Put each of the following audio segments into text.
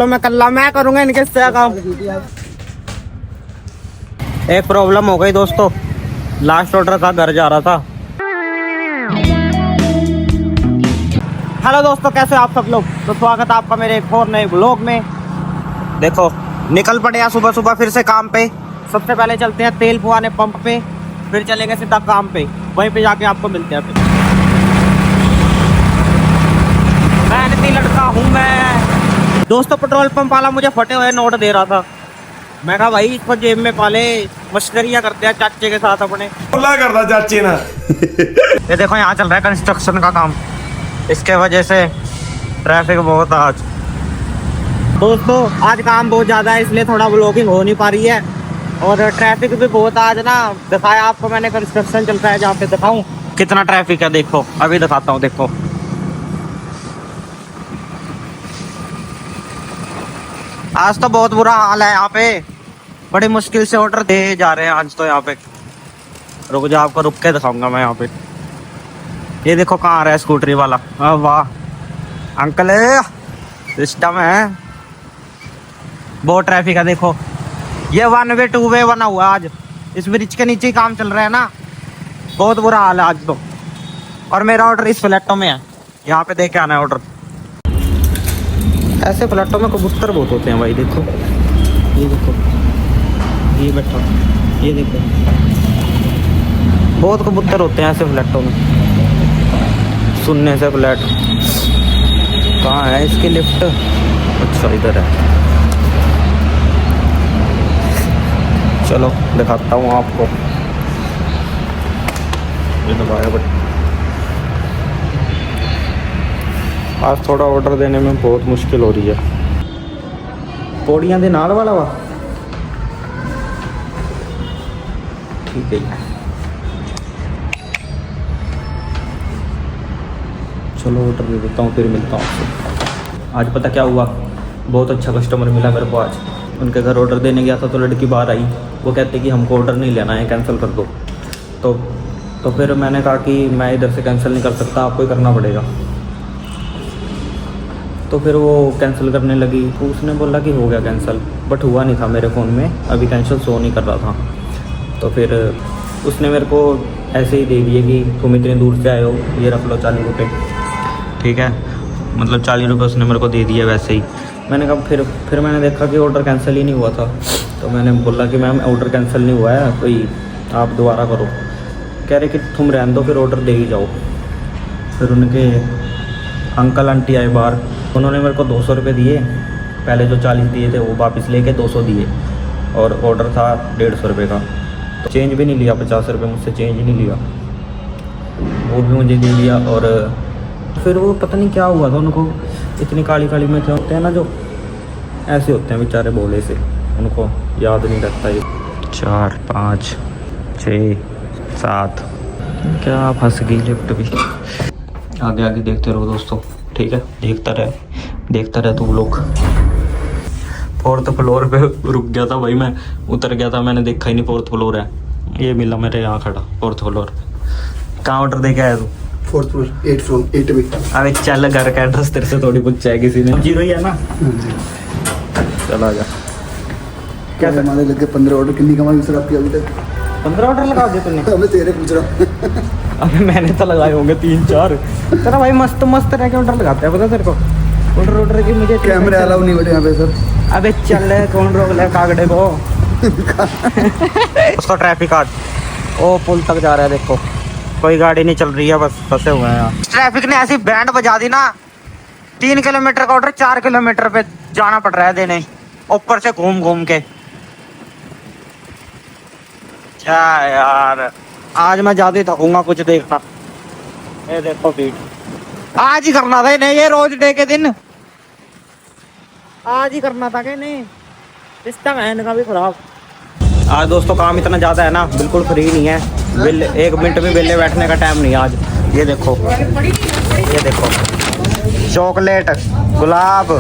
तो मैं कल्ला मैं करूंगा इनके से काम। एक प्रॉब्लम हो गई दोस्तों, लास्ट ऑर्डर था, घर जा रहा था। हेलो दोस्तों, कैसे आप सब लोग? तो स्वागत है आपका मेरे एक और नए ब्लॉग में। देखो निकल पड़े हैं सुबह सुबह फिर से काम पे। सबसे पहले चलते हैं तेल पुआने पंप पे, फिर चलेंगे सीधा काम पे, वहीं पे जाके आपको मिलते हैं। फिर मेहनती लड़का हूँ मैं। दोस्तों पेट्रोल पंप वाला मुझे फटे हुए नोट दे रहा था। मैं कहा भाई इसको जेब में पाले, मस्करियाँ करते हैं चाचे के साथ अपने। करता चाचे ना। ये देखो यहाँ चल रहा है कंस्ट्रक्शन का काम, इसके वजह से ट्रैफिक बहुत आज। दोस्तों आज काम बहुत ज़्यादा है, इसलिए थोड़ा ब्लॉगिंग हो नहीं पा रही है, और ट्रैफिक भी बहुत आज ना। दिखाया आपको मैंने कंस्ट्रक्शन चल रहा है जहाँ पे, दिखाऊं कितना ट्रैफिक है। देखो अभी दिखाता हूँ। देखो आज तो बहुत बुरा हाल है यहाँ पे, बड़ी मुश्किल से ऑर्डर दे जा रहे हैं आज तो यहाँ पे। रुक जा, आपको रुक के दिखाऊंगा मैं यहाँ पे। ये देखो कहाँ आ रहा है स्कूटरी वाला। वाह अंकल सिस्टम है, बहुत ट्रैफिक है। देखो ये 1 वे 2 वे बना हुआ आज, इस ब्रिज के नीचे ही काम चल रहा है ना। बहुत बुरा हाल है आज तो। और मेरा ऑर्डर इस फ्लैटों में है, यहाँ पे दे के आना है ऑर्डर। ऐसे फ्लैटों में कबूतर बहुत होते हैं भाई। देखो ये देखो, ये बैठा, ये देखो बहुत कबूतर होते हैं ऐसे फ्लैटों में। सुनने से फ्लैट कहाँ है इसकी लिफ्ट? अच्छा इधर है, चलो दिखाता हूँ आपको। ये दबाया बट आज थोड़ा ऑर्डर देने में बहुत मुश्किल हो रही है। पौड़ियाँ दे नाल वाला वा ठीक है। चलो ऑर्डर दे देता हूँ, फिर मिलता हूँ आपसे। आज पता क्या हुआ, बहुत अच्छा कस्टमर मिला मेरे को आज। उनके घर ऑर्डर देने गया था तो लड़की बाहर आई, वो कहते कि हमको ऑर्डर नहीं लेना है, कैंसिल कर दो। तो फिर मैंने कहा कि मैं इधर से कैंसिल नहीं कर सकता, आपको ही करना पड़ेगा। तो फिर वो कैंसिल करने लगी, तो उसने बोला कि हो गया कैंसिल, बट हुआ नहीं था मेरे फ़ोन में, अभी कैंसिल शो नहीं कर रहा था। तो फिर उसने मेरे को ऐसे ही दे दिए कि तुम इतनी दूर से आए हो, ये रख लो 40 रुपये, ठीक है। मतलब 40 रुपये उसने मेरे को दे दिया वैसे ही। मैंने कहा फिर मैंने देखा कि ऑर्डर कैंसिल ही नहीं हुआ था, तो मैंने बोला कि मैम ऑर्डर कैंसिल नहीं हुआ है, कोई आप दोबारा करो। कह रहे कि तुम रहने दो, फिर ऑर्डर दे ही जाओ। फिर उनके अंकल आंटी आए बाहर, उन्होंने मेरे को 200 रुपये दिए, पहले जो 40 दिए थे वो वापस लेके 200 दिए, और ऑर्डर था 150 रुपये का। तो चेंज भी नहीं लिया, 50 रुपये मुझसे चेंज ही नहीं लिया, वो भी मुझे दे दिया। और फिर वो पता नहीं क्या हुआ था उनको, इतनी काली काली में क्या होते हैं ना, जो ऐसे होते हैं बेचारे भोले से, उनको याद नहीं रहता। ये 4 5 6 7 क्या फंस गई लिफ्ट भी। आगे आगे देखते रहो दोस्तों, ठीक है, देखता रहे तुम लोग। 4th फ्लोर पे रुक गया था भाई, मैं उतर गया था, मैंने देखा ही नहीं 4th फ्लोर है। ये मिला मेरे यहाँ खड़ा 4th फ्लोर पे। कहाँ ऑर्डर दे के आया तू? 4th फ्लोर 8 फ्लोर 8 में। अरे चल, घर का एड्रेस तेरे से थोड़ी पूछा है किसी ने, 0 ही है ना। चल आ जा। क्या हमारे लगे 15 ऑर्डर, कितनी कमाई सर आपकी अभी तक? 15 ऑर्डर लगा दिए तूने? मैं तेरे पूछ रहा हूँ। अबे मैंने तो लगाए होंगे 3-4। तेरा भाई मस्त मस्त रह के ऑर्डर लगाता है, पता तेरे को? ऑर्डर की मुझे कैमरे अलाउ नहीं बटे यहाँ पे सर। अबे चल कौन रोक ले कागड़े को। उसका ट्रैफिक आज ओ पुल तक जा रहा है, देखो कोई गाड़ी नहीं चल रही है, बस फंसे हुए हैं यहाँ। ट्रैफिक ने ऐसी बैंड बजा दी ना, 3 किलोमीटर का ऑर्डर 4 किलोमीटर पे जाना पड़ रहा है देने, ऊपर से घूम घूम के। क्या यार, आज मैं ज्यादा ही थकूंगा कुछ देखना। ये देखो भीड़, आज ही करना था नहीं, ये रोज डे के दिन आज ही करना था कि नहीं, सिस्टम है इनका भी खराब। आज दोस्तों काम इतना ज़्यादा है ना, बिल्कुल फ्री नहीं है, बिल 1 मिनट भी बेले बैठने का टाइम नहीं है आज। ये देखो चॉकलेट, गुलाब,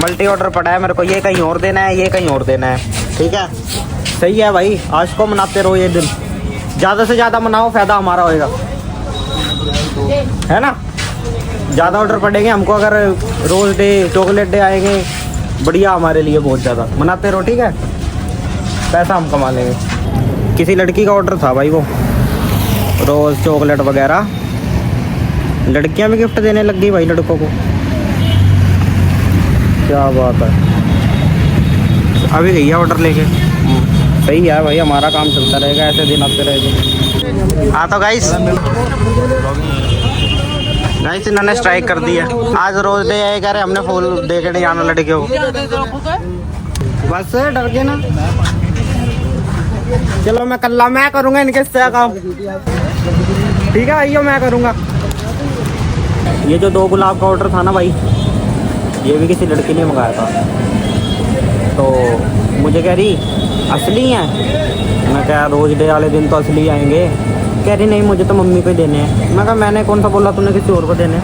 मल्टी ऑर्डर पड़ा है मेरे को, ये कहीं और देना है, ये कहीं और देना है, ठीक है। सही है भाई, आज को मनाते रहो ये दिन, ज़्यादा से ज़्यादा मनाओ, फ़ायदा हमारा होएगा, है ना। ज़्यादा ऑर्डर पड़ेंगे हमको, अगर रोज़ डे चॉकलेट डे आएंगे बढ़िया हमारे लिए बहुत ज़्यादा। मनाते रहो ठीक है, पैसा हम कमा लेंगे। किसी लड़की का ऑर्डर था भाई, वो रोज़ चॉकलेट वगैरह। लड़कियां भी गिफ्ट देने लग गई भाई लड़कों को, क्या बात है। अभी गई है ऑर्डर लेके। सही है भाई, हमारा काम चलता रहेगा, ऐसे दिन आते रहेंगे। हाँ तो गाइस इन्होंने स्ट्राइक कर दी है। आज रोज डे है, कह रहे हमने फूल दे के नहीं आना लड़कियों को। बस डर गए ना। चलो मैं कल्ला मैं करूँगा इनके से काम, ठीक है आइयो मैं करूँगा। ये जो 2 गुलाब का ऑर्डर था ना भाई, ये भी किसी लड़की ने मंगाया था। तो मुझे कह रही असली हैं। मैं क्या रोज डे वाले दिन तो असली आएंगे। कह रही नहीं मुझे तो मम्मी को ही देने हैं। मैं कहा मैंने कौन सा बोला तूने किसी और को देने हैं।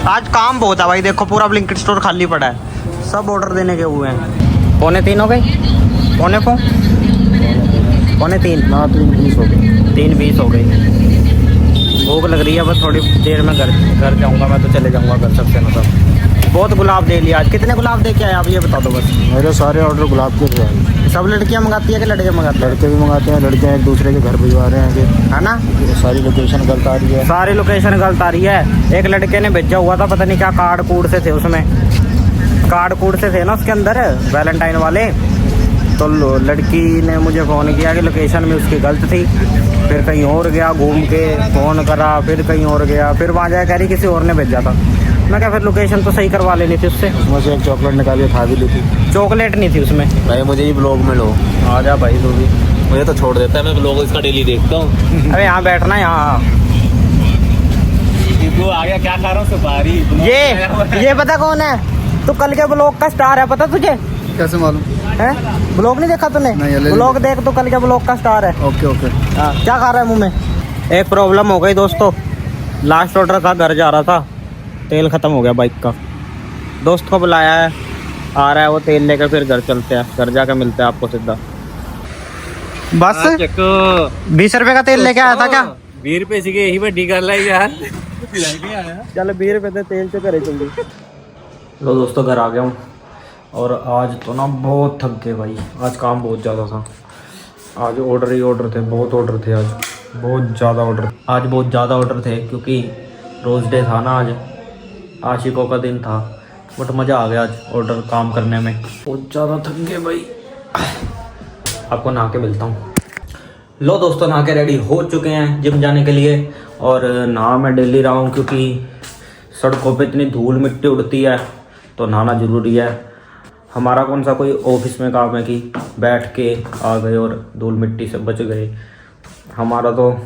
आज काम बहुत है भाई, देखो पूरा ब्लिंकिट स्टोर खाली पड़ा है, सब ऑर्डर देने के हुए हैं। 2:45 हो गई, 2:45 ना 3:20 हो गई, 3:20 हो गई। भूख लग रही है, बस थोड़ी देर में घर जाऊंगा मैं, तो चले जाऊंगा घर सबसे ना सब। बहुत गुलाब दे लिया आज। कितने गुलाब दे के आए आप ये बता दो बस। मेरे सारे ऑर्डर गुलाब के थे। सब लड़कियां मंगाती है कि लड़के मंगाते हैं? लड़के भी मंगाते हैं, लड़कियां एक दूसरे के घर भिजवा रहे हैं, है ना। सारी लोकेशन गलत आ रही है, सारी लोकेशन गलत आ रही है। एक लड़के ने भेजा हुआ था, पता नहीं क्या कार्ड कूड से थे उसमें, कार्ड कूड से थे ना उसके अंदर वैलेंटाइन वाले। तो लड़की ने मुझे फ़ोन किया कि लोकेशन में उसकी गलत थी, फिर कहीं और गया, घूम के फ़ोन करा, फिर कहीं और गया, फिर वहाँ जाए कह रही किसी और ने भेजा था। मैं क्या फिर लोकेशन तो सही करवा लेनी थी उससे। उसमें से एक चॉकलेट निकाली खा भी ली थी। चॉकलेट नहीं थी उसमें। भाई मुझे ही ब्लॉग में लो, आ जा भाई तू भी। मुझे तो छोड़ देता है, मैं ब्लॉग इसका डेली देखता हूँ। अरे यहाँ बैठना, यहाँ वो आ गया, क्या खा रहा हूँ सुपारी। ये पता कौन है? तू कल के ब्लॉग का स्टार है, पता तुझे? कैसे मालूम है? ब्लॉग नहीं देखा तूने? नहीं, ब्लॉग देख, तो कल के ब्लॉग का स्टार है। Okay okay. हाँ, क्या खा रहा है मुंह में? एक प्रॉब्लम हो गई दोस्तों, लास्ट ऑर्डर था, घर जा रहा था, तेल ख़त्म हो गया बाइक का। दोस्त को बुलाया है, आ रहा है वो तेल लेकर, फिर घर चलते हैं, घर जाकर मिलते हैं आपको सीधा। बस 20 रुपए का तेल लेके आया था क्या? 20 रुपए से यही बड्डी कर लाई यार। चल 20 रुपए से तेल से करे जल्दी। लो दोस्तों घर आ गया हूँ, और आज तो ना बहुत थक गए भाई, आज काम बहुत ज़्यादा था। आज ऑर्डर ही ऑर्डर थे, बहुत ऑर्डर थे आज, बहुत ज़्यादा ऑर्डर। आज बहुत ज़्यादा ऑर्डर थे क्योंकि रोज़ डे था ना, आज आशिकों का दिन था। बट मज़ा आ गया आज ऑर्डर काम करने में। बहुत ज़्यादा थक गए भाई। आपको नहा के मिलता हूँ। लो दोस्तों नहा के रेडी हो चुके हैं जिम जाने के लिए। और नहा मैं डेली रहा हूँ क्योंकि सड़कों पे इतनी धूल मिट्टी उड़ती है, तो नहाना ज़रूरी है। हमारा कौन सा कोई ऑफिस में काम है कि बैठ के आ गए और धूल मिट्टी से बच गए। हमारा तो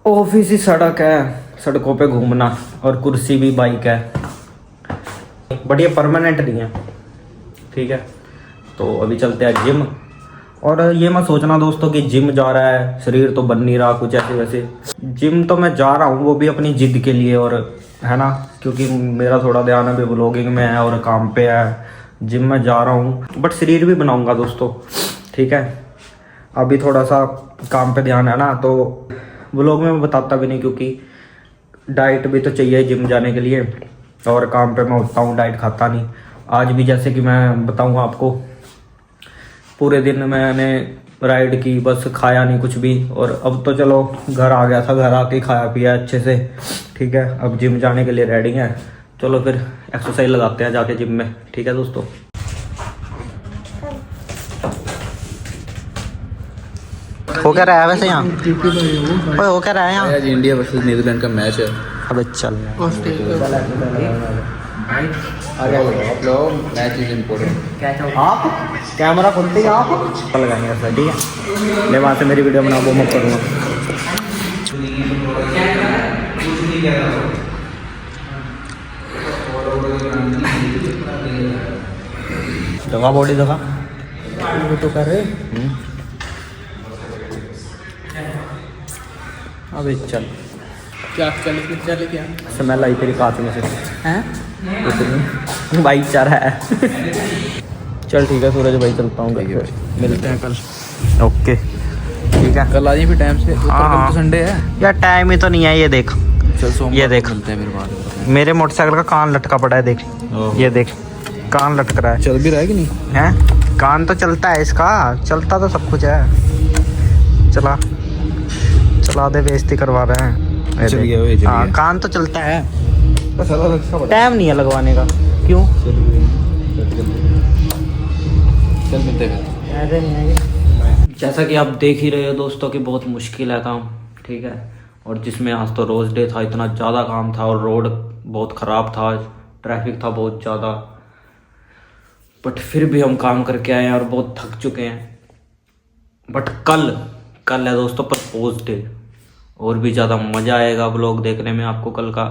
ऑफिस ही सड़क है, सड़कों पे घूमना, और कुर्सी भी बाइक है, बट ये परमानेंट नहीं है, ठीक है। तो अभी चलते हैं जिम। और ये मत सोचना दोस्तों कि जिम जा रहा है, शरीर तो बन नहीं रहा कुछ ऐसे वैसे। जिम तो मैं जा रहा हूँ, वो भी अपनी जिद के लिए, और है ना, क्योंकि मेरा थोड़ा ध्यान अभी व्लॉगिंग में है और काम पे है। जिम में जा रहा हूँ, बट शरीर भी बनाऊँगा दोस्तों, ठीक है। अभी थोड़ा सा काम पे ध्यान है ना, तो व्लॉग में मैं बताता भी नहीं, क्योंकि डाइट भी तो चाहिए जिम जाने के लिए, और काम पे मैं उठता हूँ डाइट खाता नहीं। आज भी जैसे कि मैं बताऊँगा आपको, पूरे दिन मैंने राइड की, बस खाया नहीं कुछ भी। और अब तो चलो घर आ गया था, घर आके खाया पिया अच्छे से, ठीक है। अब जिम जाने के लिए रेडी हैं, चलो फिर एक्सरसाइज लगाते हैं जाके जिम में, ठीक है दोस्तों। हो क्या रहा है वैसे यहाँ? ओए हो क्या रहा है यहाँ? आज इंडिया वर्सेस न्यूजीलैंड का मैच है। अबे चल आप लोग मैच इज इम्पोर्टेंट। आप कैमरा खुलते ही आप लगाएंगे ऐसा, ठीक है। मैं वहाँ से मेरी वीडियो बना वो मैं करूँगा। दफा बॉडी दफा तो कर रहे। अबे चल क्या चल क्या स्मेल आई तेरी कांच में से हैं भाई चाह रहा है। चल ठीक है सूरज भाई, चलता हूँ, मिलते हैं कल। ओके ठीक है, कल आ जाइए फिर टाइम से। हाँ तो संडे है यार, टाइम ही तो नहीं है। ये देख चल सोमवार ये देख। को मिलते हैं मेरे बाद। मेरे मोटरसाइकिल का कान लटका पड़ा है, देख ये देख, कान लटक रहा है। चल भी रहा है कि नहीं? हैं? कान तो चलता है इसका, चलता तो सब कुछ है। चला दे, बेइज्जती करवा रहे हैं। ये चल देख। गया वो, चल हाँ, गया। कान तो चलता है, बस अलग अलग सा बड़ा। टाइम नहीं है लगवाने का। क्यों? चल मिलते हैं। जैसा कि आप देख ही रहे हो दोस्तों कि बहुत मुश्किल है काम, ठीक है। और जिसमें आज तो रोज डे था, इतना ज़्यादा काम था और रोड बहुत ख़राब था, ट्रैफिक था बहुत ज़्यादा, बट फिर भी हम काम करके आए हैं और बहुत थक चुके हैं। बट कल है दोस्तों प्रपोज डे, और भी ज़्यादा मज़ा आएगा व्लॉग देखने में आपको कल का,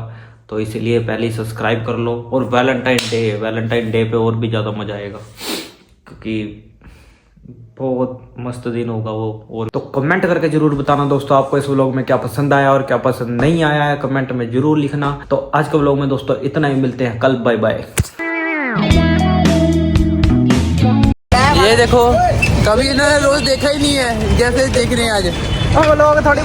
तो इसीलिए पहले ही सब्सक्राइब कर लो। और वैलेंटाइन डे पे और भी ज़्यादा मज़ा आएगा, क्योंकि बहुत मस्त दिन होगा वो। और तो कमेंट करके जरूर बताना दोस्तों आपको इस व्लॉग में क्या पसंद आया और क्या पसंद नहीं आया है, कमेंट में जरूर लिखना। तो आज के व्लॉग में दोस्तों इतना ही, मिलते हैं कल, बाय बाय। ये देखो, कभी इन्होंने रोज देखा ही नहीं है जैसे देख रहे हैं आज। व्लॉग थोड़ी